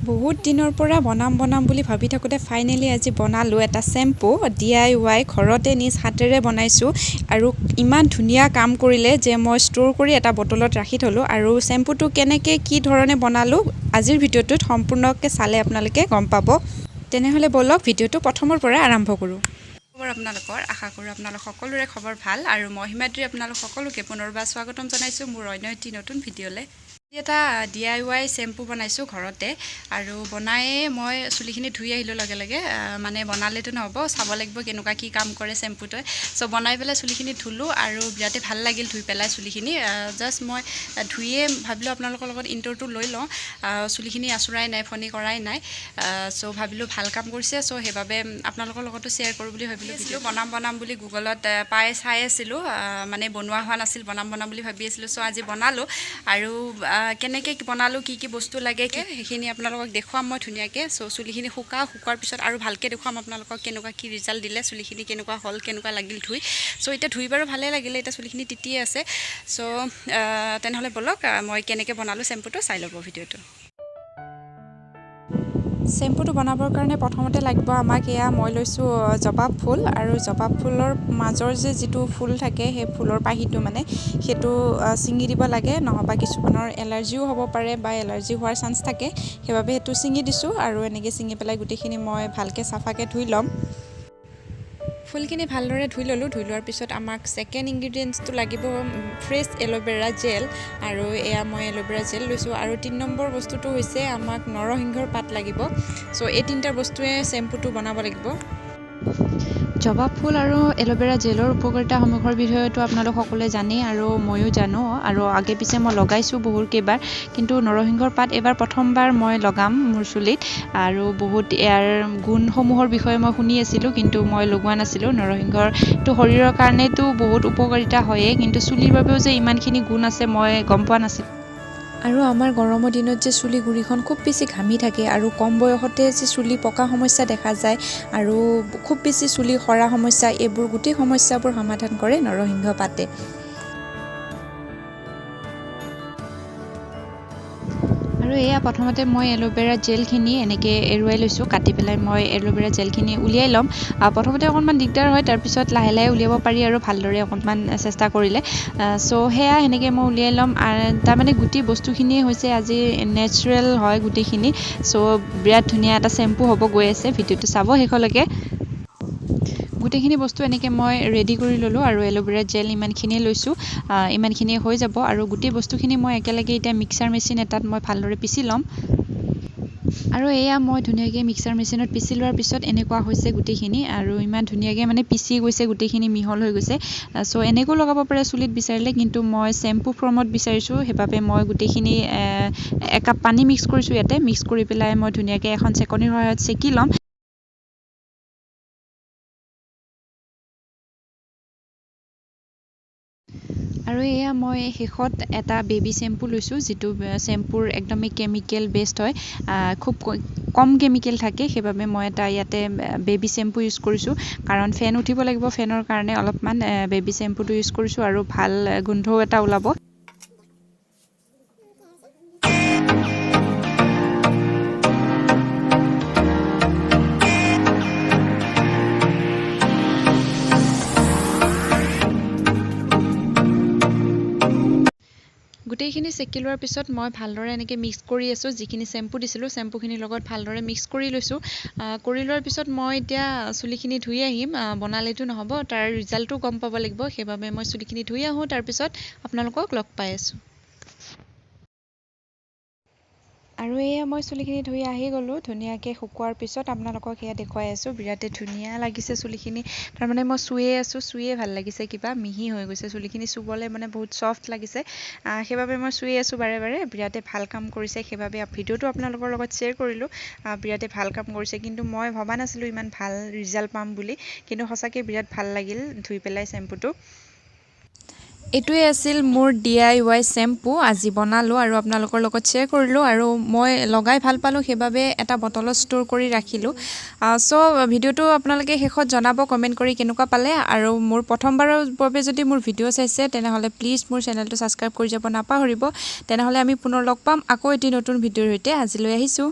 বহুত দিনৰ পৰা বনাম বুলি ভাবি থাকোঁতে ফাইনেলি আজি বনালোঁ এটা শ্বেম্পু DIY ঘৰতে নিজ হাতেৰে বনাইছোঁ আৰু ইমান ধুনীয়া কাম কৰিলে যে মই ষ্ট'ৰ কৰি এটা বটলত ৰাখি থলোঁ আৰু শ্বেম্পুটো কেনেকৈ কি ধৰণে বনালোঁ আজিৰ ভিডিঅ'টোত সম্পূৰ্ণকৈ চালে আপোনালোকে গম পাব। তেনেহ'লে বলক ভিডিঅ'টো প্ৰথমৰ পৰা আৰম্ভ কৰোঁ। খবৰ আপোনালোকৰ আশা কৰোঁ আপোনালোক সকলোৰে খবৰ ভাল আৰু মই হিমাদ্ৰী আপোনালোক সকলোকে পুনৰবাৰ স্বাগতম জনাইছোঁ মোৰ অন্য এটি নতুন ভিডিঅ'লৈ। এটা DIY শ্বেম্পু বনাইছোঁ ঘৰতে আৰু বনায়ে মই চুলিখিনি ধুই আহিলোঁ লগে লগে মানে বনালেতো নহ'ব চাব লাগিব কেনেকুৱা কি কাম কৰে শ্বেম্পুটোৱে। চ' বনাই পেলাই চুলিখিনি ধুলোঁ আৰু বিৰাটেই ভাল লাগিল ধুই পেলাই চুলিখিনি জাষ্ট মই ধুইয়ে ভাবিলোঁ আপোনালোকৰ লগত ইণ্টৰটো লৈ লওঁ। চুলিখিনি আঁচুৰাই নাই ফণি কৰাই নাই চ' ভাবিলোঁ ভাল কাম কৰিছে চ' সেইবাবে আপোনালোকৰ লগতো শ্বেয়াৰ কৰোঁ বুলি ভাবিলোঁ। বনাম বুলি গুগলত চাই আছিলোঁ মানে বনোৱা হোৱা নাছিল বনাম বুলি ভাবি আছিলোঁ চ' আজি বনালোঁ আৰু কেনেকৈ বনালোঁ কি বস্তু লাগে সেইখিনি আপোনালোকক দেখুৱাম মই ধুনীয়াকৈ। চ' চুলিখিনি শুকোৱাৰ পিছত আৰু ভালকৈ দেখুৱাম আপোনালোকক কেনেকুৱা কি ৰিজাল্ট দিলে চুলিখিনি কেনেকুৱা হ'ল কেনেকুৱা লাগিল ধুই। চ' এতিয়া ধুই বাৰু ভালেই লাগিলে এতিয়া চুলিখিনি তিতিয়ে আছে। চ' তেনেহ'লে বলক মই কেনেকৈ বনালোঁ শ্বেম্পুটো চাই ল'ব ভিডিঅ'টো। শ্বেম্পুটো বনাবৰ কাৰণে প্ৰথমতে লাগিব আমাক এয়া মই লৈছোঁ জবাব ফুল আৰু জবাব ফুলৰ মাজৰ যিটো ফুল থাকে সেই ফুলৰ পাহিটো মানে সেইটো ছিঙি দিব লাগে নহ'বা কিছুমানৰ এলাৰ্জিও হ'ব পাৰে বা এলাৰ্জি হোৱাৰ চান্স থাকে সেইবাবে সেইটো ছিঙি দিছোঁ আৰু এনেকৈ ছিঙি পেলাই গোটেইখিনি মই ভালকৈ চাফাকৈ ধুই ল'ম। ফুলখিনি ভালদৰে ধুই ল'লোঁ ধুই লোৱাৰ পিছত আমাক ছেকেণ্ড ইনগ্ৰিডিয়েণ্টছটো লাগিব ফ্ৰেছ এল'ভেৰা জেল আৰু এয়া মই এল'ভেৰা জেল লৈছোঁ আৰু 3 নম্বৰ বস্তুটো হৈছে আমাক নৰসিংহৰ পাত লাগিব। চ' এই 3টা বস্তুৱে শ্বেম্পুটো বনাব লাগিব। জবা ফুল আৰু এল'ভেৰা জেলৰ উপকাৰিতাসমূহৰ বিষয়েতো আপোনালোক সকলোৱে জানেই আৰু ময়ো জানো আৰু আগে পিছে মই লগাইছোঁ বহুত কেইবাৰ কিন্তু নৰসিংহৰ পাত এবাৰ প্ৰথমবাৰ মই লগাম মোৰ চুলিত আৰু বহুত ইয়াৰ গুণসমূহৰ বিষয়ে মই শুনি আছিলোঁ কিন্তু মই লগোৱা নাছিলোঁ। নৰসিংহৰটো শৰীৰৰ কাৰণেতো বহুত উপকাৰিতা হয়েই কিন্তু চুলিৰ বাবেও যে ইমানখিনি গুণ আছে মই গম পোৱা নাছিলোঁ। আৰু আমাৰ গৰমৰ দিনত যে চুলি গুৰিখন খুব বেছি ঘামি থাকে আৰু কম বয়সতে যে চুলি পকা সমস্যা দেখা যায় আৰু খুব বেছি চুলি সৰা সমস্যা এইবোৰ গোটেই সমস্যাবোৰ সমাধান কৰে নৰসিংহ পাতে। আৰু এয়া প্ৰথমতে মই এল'ভেৰা জেলখিনি এনেকৈ এৰুৱাই লৈছোঁ কাটি পেলাই মই এল'ভেৰা জেলখিনি উলিয়াই ল'ম। প্ৰথমতে অকণমান দিগদাৰ হয় তাৰপিছত লাহে লাহে উলিয়াব পাৰি আৰু ভালদৰে অকণমান চেষ্টা কৰিলে। চ' সেয়া সেনেকৈ মই উলিয়াই ল'ম আৰু তাৰমানে গোটেই বস্তুখিনিয়ে হৈছে আজি নেচাৰেল হয় গোটেইখিনি চ' বিৰাট ধুনীয়া এটা শ্বেম্পু হ'ব গৈ আছে ভিডিঅ'টো চাব শেষলৈকে। গোটেইখিনি বস্তু এনেকৈ মই ৰেডি কৰি ল'লোঁ আৰু এল'ভেৰা জেল ইমানখিনিয়ে লৈছোঁ ইমানখিনিয়ে হৈ যাব আৰু গোটেই বস্তুখিনি মই একেলগে এতিয়া মিক্সাৰ মেচিন এটাত মই ভালদৰে পিচি ল'ম। আৰু এয়া মই ধুনীয়াকৈ মিক্সাৰ মেচিনত পিচি লোৱাৰ পিছত এনেকুৱা হৈছে গোটেইখিনি আৰু ইমান ধুনীয়াকৈ মানে পিচি গৈছে গোটেইখিনি মিহল হৈ গৈছে। চ' এনেকৈও লগাব পাৰে চুলিত বিচাৰিলে কিন্তু মই শ্বেম্পু ফৰ্মত বিচাৰিছোঁ সেইবাবে মই গোটেইখিনি একাপ পানী মিক্স কৰিছোঁ ইয়াতে মিক্স কৰি পেলাই মই ধুনীয়াকৈ এখন চেকনিৰ সহায়ত চেকি ল'ম। আৰু এয়া মই শেষত এটা বেবী শ্বেম্পু লৈছোঁ যিটো শ্বেম্পুৰ একদমেই কেমিকেল বেছড হয় খুব কম কেমিকেল থাকে সেইবাবে মই এটা ইয়াতে বেবী শ্বেম্পু ইউজ কৰিছোঁ কাৰণ ফেন উঠিব লাগিব ফেনৰ কাৰণে অলপমান বেবী শ্বেম্পুটো ইউজ কৰিছোঁ আৰু ভাল গোন্ধও এটা ওলাব। গোটেইখিনি চেকি লোৱাৰ পিছত মই ভালদৰে এনেকৈ মিক্স কৰি আছোঁ যিখিনি শ্বেম্পু দিছিলোঁ শ্বেম্পুখিনিৰ লগত ভালদৰে মিক্স কৰি লৈছোঁ। কৰি লোৱাৰ পিছত মই এতিয়া চুলিখিনি ধুই আহিম বনালেতো নহ'ব তাৰ ৰিজাল্টটো গম পাব লাগিব সেইবাবে মই চুলিখিনি ধুই আহোঁ তাৰপিছত আপোনালোকক লগ পাই আছোঁ। আৰু এয়া মই চুলিখিনি ধুই আহি গ'লোঁ ধুনীয়াকৈ শুকোৱাৰ পিছত আপোনালোকক সেয়া দেখুৱাই আছোঁ বিৰাটেই ধুনীয়া লাগিছে চুলিখিনি তাৰমানে মই চুয়ে ভাল লাগিছে কিবা মিহি হৈ গৈছে চুলিখিনি চুবলৈ মানে বহুত ছফ্ট লাগিছে সেইবাবে মই চুই আছোঁ বাৰে বিৰাটেই ভাল কাম কৰিছে সেইবাবে ভিডিঅ'টো আপোনালোকৰ লগত শ্বেয়াৰ কৰিলোঁ। বিৰাটেই ভাল কাম কৰিছে কিন্তু মই ভবা নাছিলোঁ ইমান ভাল ৰিজাল্ট পাম বুলি কিন্তু সঁচাকৈ বিৰাট ভাল লাগিল ধুই পেলাই শ্বেম্পুটো। এইটোৱে আছিল মোৰ DIY শ্বেম্পু আজি বনালোঁ আৰু আপোনালোকৰ লগত শ্বেয়াৰ কৰিলোঁ আৰু মই লগাই ভাল পালোঁ সেইবাবে এটা বটলত ষ্ট'ৰ কৰি ৰাখিলোঁ। চ' ভিডিঅ'টো আপোনালোকে শেষত জনাব কমেণ্ট কৰি কেনেকুৱা পালে আৰু মোৰ প্ৰথমবাৰৰ বাবে যদি মোৰ ভিডিঅ' চাইছে তেনেহ'লে প্লিজ মোৰ চেনেলটো ছাবস্ক্ৰাইব কৰি যাব নাপাহৰিব। তেনেহ'লে আমি পুনৰ লগ পাম আকৌ এটি নতুন ভিডিঅ'ৰ সৈতে আজিলৈ আহিছোঁ।